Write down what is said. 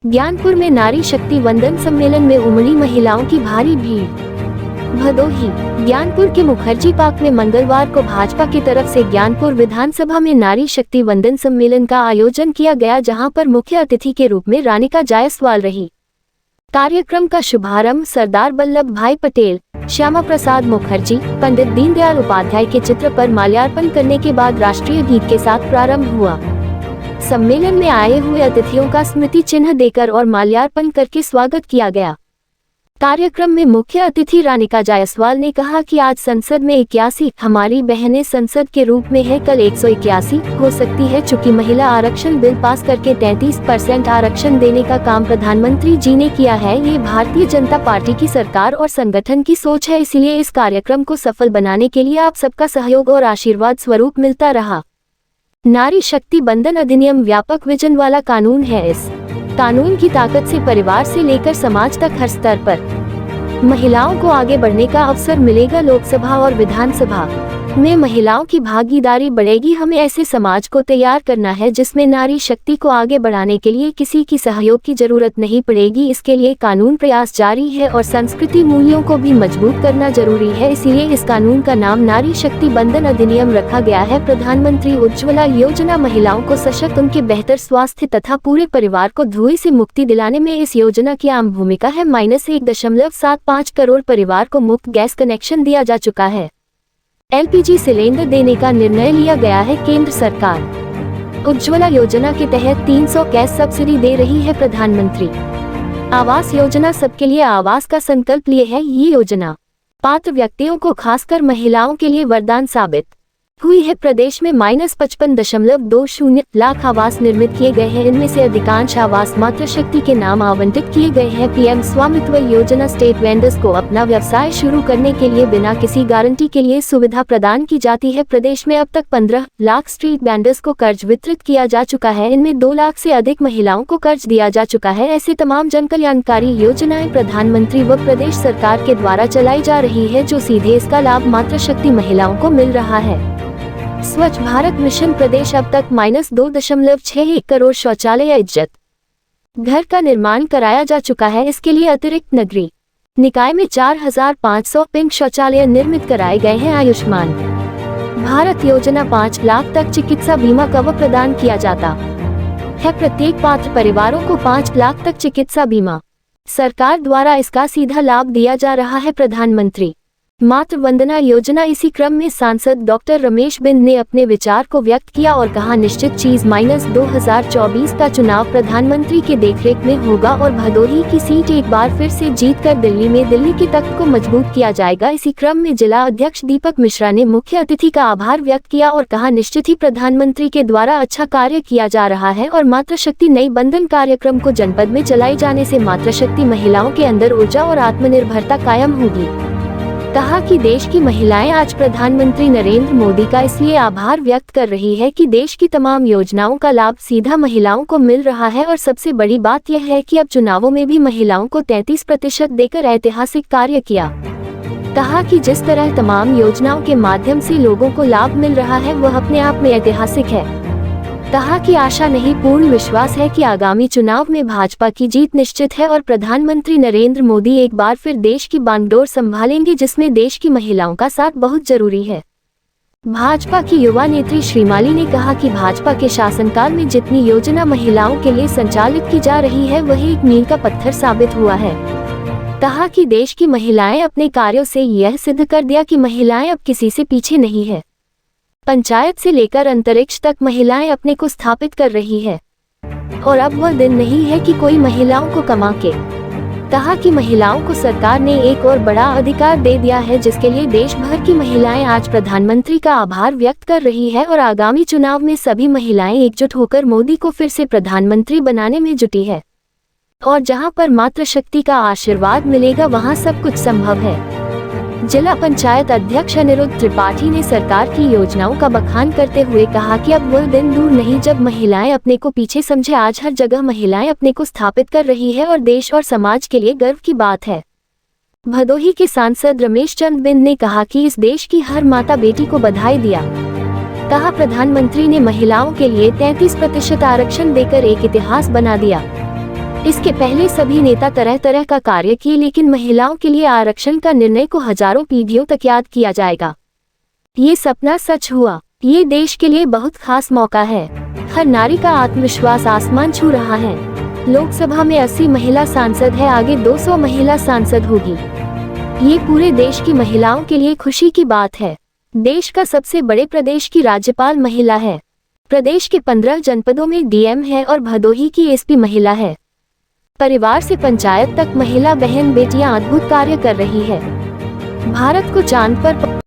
ज्ञानपुर में नारी शक्ति वंदन सम्मेलन में उमड़ी महिलाओं की भारी भीड़। भदोही ज्ञानपुर के मुखर्जी पार्क में मंगलवार को भाजपा की तरफ से ज्ञानपुर विधानसभा में नारी शक्ति वंदन सम्मेलन का आयोजन किया गया, जहां पर मुख्य अतिथि के रूप में रानिका जायसवाल रही। कार्यक्रम का शुभारंभ सरदार वल्लभ भाई पटेल, श्यामा प्रसाद मुखर्जी, पंडित दीनदयाल उपाध्याय के चित्र पर माल्यार्पण करने के बाद राष्ट्रीय गीत के साथ प्रारंभ हुआ। सम्मेलन में आए हुए अतिथियों का स्मृति चिन्ह देकर और माल्यार्पण करके स्वागत किया गया। कार्यक्रम में मुख्य अतिथि रानिका जायसवाल ने कहा कि आज संसद में 81 हमारी बहनें संसद के रूप में है, कल 181 हो सकती है। चूंकि महिला आरक्षण बिल पास करके 33% आरक्षण देने का काम प्रधानमंत्री जी ने किया है, ये भारतीय जनता पार्टी की सरकार और संगठन की सोच है, इसलिए इस कार्यक्रम को सफल बनाने के लिए आप सबका सहयोग और आशीर्वाद स्वरूप मिलता रहा। नारी शक्ति बंधन अधिनियम व्यापक विजन वाला कानून है। इस कानून की ताकत से परिवार से लेकर समाज तक हर स्तर पर महिलाओं को आगे बढ़ने का अवसर मिलेगा। लोकसभा और विधानसभा में महिलाओं की भागीदारी बढ़ेगी। हमें ऐसे समाज को तैयार करना है जिसमें नारी शक्ति को आगे बढ़ाने के लिए किसी की सहयोग की जरूरत नहीं पड़ेगी। इसके लिए कानून प्रयास जारी है और संस्कृति मूल्यों को भी मजबूत करना जरूरी है, इसलिए इस कानून का नाम नारी शक्ति बंधन अधिनियम रखा गया है। प्रधानमंत्री उज्ज्वला योजना महिलाओं को सशक्त, उनके बेहतर स्वास्थ्य तथा पूरे परिवार को धुएं से मुक्ति दिलाने में इस योजना की अहम भूमिका है। 1.75 करोड़ परिवार को मुफ्त गैस कनेक्शन दिया जा चुका है। LPG सिलेंडर देने का निर्णय लिया गया है। केंद्र सरकार उज्ज्वला योजना के तहत 300 गैस सब्सिडी दे रही है। प्रधानमंत्री आवास योजना सबके लिए आवास का संकल्प लिए है। ये योजना पात्र व्यक्तियों को, खासकर महिलाओं के लिए वरदान साबित हुई है। प्रदेश में 55.20 लाख आवास निर्मित किए गए हैं। इनमें से अधिकांश आवास मातृ शक्ति के नाम आवंटित किए गए हैं। PM स्वामित्व योजना स्टेट वेंडर्स को अपना व्यवसाय शुरू करने के लिए बिना किसी गारंटी के लिए सुविधा प्रदान की जाती है। प्रदेश में अब तक 15 लाख स्ट्रीट वेंडर्स को कर्ज वितरित किया जा चुका है। इनमें 2 लाख से अधिक महिलाओं को कर्ज दिया जा चुका है। ऐसे तमाम जनकल्याणकारी योजनाएं प्रधानमंत्री व प्रदेश सरकार के द्वारा चलाई जा रही है, जो सीधे इसका लाभ मातृ शक्ति महिलाओं को मिल रहा है। स्वच्छ भारत मिशन प्रदेश अब तक -2.61 करोड़ शौचालय इज्जत घर का निर्माण कराया जा चुका है। इसके लिए अतिरिक्त नगरीय निकाय में 4500 पिंक शौचालय निर्मित कराए गए हैं। आयुष्मान भारत योजना 5 लाख तक चिकित्सा बीमा कवर प्रदान किया जाता है। प्रत्येक पात्र परिवारों को 5 लाख तक चिकित्सा बीमा सरकार द्वारा इसका सीधा लाभ दिया जा रहा है। प्रधानमंत्री मातृ वंदना योजना, इसी क्रम में सांसद डॉक्टर रमेश बिंद ने अपने विचार को व्यक्त किया और कहा, निश्चित चीज -2024 का चुनाव प्रधानमंत्री के देखरेख में होगा और भदोही की सीट एक बार फिर से जीतकर दिल्ली की तख्त को मजबूत किया जाएगा। इसी क्रम में जिला अध्यक्ष दीपक मिश्रा ने मुख्य अतिथि का आभार व्यक्त किया और कहा, निश्चित ही प्रधानमंत्री के द्वारा अच्छा कार्य किया जा रहा है और मातृशक्ति नई बंधन कार्यक्रम को जनपद में चलाए जाने से मातृशक्ति महिलाओं के अंदर ऊर्जा और आत्मनिर्भरता कायम होगी। कहा कि देश की महिलाएं आज प्रधानमंत्री नरेंद्र मोदी का इसलिए आभार व्यक्त कर रही है कि देश की तमाम योजनाओं का लाभ सीधा महिलाओं को मिल रहा है और सबसे बड़ी बात यह है कि अब चुनावों में भी महिलाओं को 33% देकर ऐतिहासिक कार्य किया। कहा कि जिस तरह तमाम योजनाओं के माध्यम से लोगों को लाभ मिल रहा है वह अपने आप में ऐतिहासिक है। कहा कि आशा नहीं, पूर्ण विश्वास है कि आगामी चुनाव में भाजपा की जीत निश्चित है और प्रधानमंत्री नरेंद्र मोदी एक बार फिर देश की बागडोर संभालेंगे, जिसमें देश की महिलाओं का साथ बहुत जरूरी है। भाजपा की युवा नेत्री श्रीमाली ने कहा कि भाजपा के शासनकाल में जितनी योजना महिलाओं के लिए संचालित की जा रही है वह एक मील का पत्थर साबित हुआ है। कहा कि देश की महिलाएं अपने कार्यों से यह सिद्ध कर दिया कि महिलाएं अब किसी से पीछे नहीं है। पंचायत से लेकर अंतरिक्ष तक महिलाएं अपने को स्थापित कर रही है और अब वह दिन नहीं है कि कोई महिलाओं को कमा के। कहा कि महिलाओं को सरकार ने एक और बड़ा अधिकार दे दिया है, जिसके लिए देश भर की महिलाएं आज प्रधानमंत्री का आभार व्यक्त कर रही है और आगामी चुनाव में सभी महिलाएं एकजुट होकर मोदी को फिर से प्रधानमंत्री बनाने में जुटी है और जहां पर मातृशक्ति का आशीर्वाद मिलेगा वहां सब कुछ संभव है। जिला पंचायत अध्यक्ष अनिरुद्ध त्रिपाठी ने सरकार की योजनाओं का बखान करते हुए कहा कि अब वह दिन दूर नहीं जब महिलाएं अपने को पीछे समझे। आज हर जगह महिलाएं अपने को स्थापित कर रही है और देश और समाज के लिए गर्व की बात है। भदोही के सांसद रमेश चंद्र बिंद ने कहा कि इस देश की हर माता बेटी को बधाई दिया। कहा, प्रधानमंत्री ने महिलाओं के लिए 33% आरक्षण देकर एक इतिहास बना दिया। इसके पहले सभी नेता तरह तरह का कार्य किए, लेकिन महिलाओं के लिए आरक्षण का निर्णय को हजारों पीढ़ियों तक याद किया जाएगा। ये सपना सच हुआ। ये देश के लिए बहुत खास मौका है। हर नारी का आत्मविश्वास आसमान छू रहा है। लोकसभा में 80 महिला सांसद है, आगे 200 महिला सांसद होगी। ये पूरे देश की महिलाओं के लिए खुशी की बात है। देश का सबसे बड़े प्रदेश की राज्यपाल महिला है। प्रदेश के 15 जनपदों में डीएम है और भदोही की एसपी महिला है। परिवार से पंचायत तक महिला बहन बेटियां अद्भुत कार्य कर रही है। भारत को चांद पर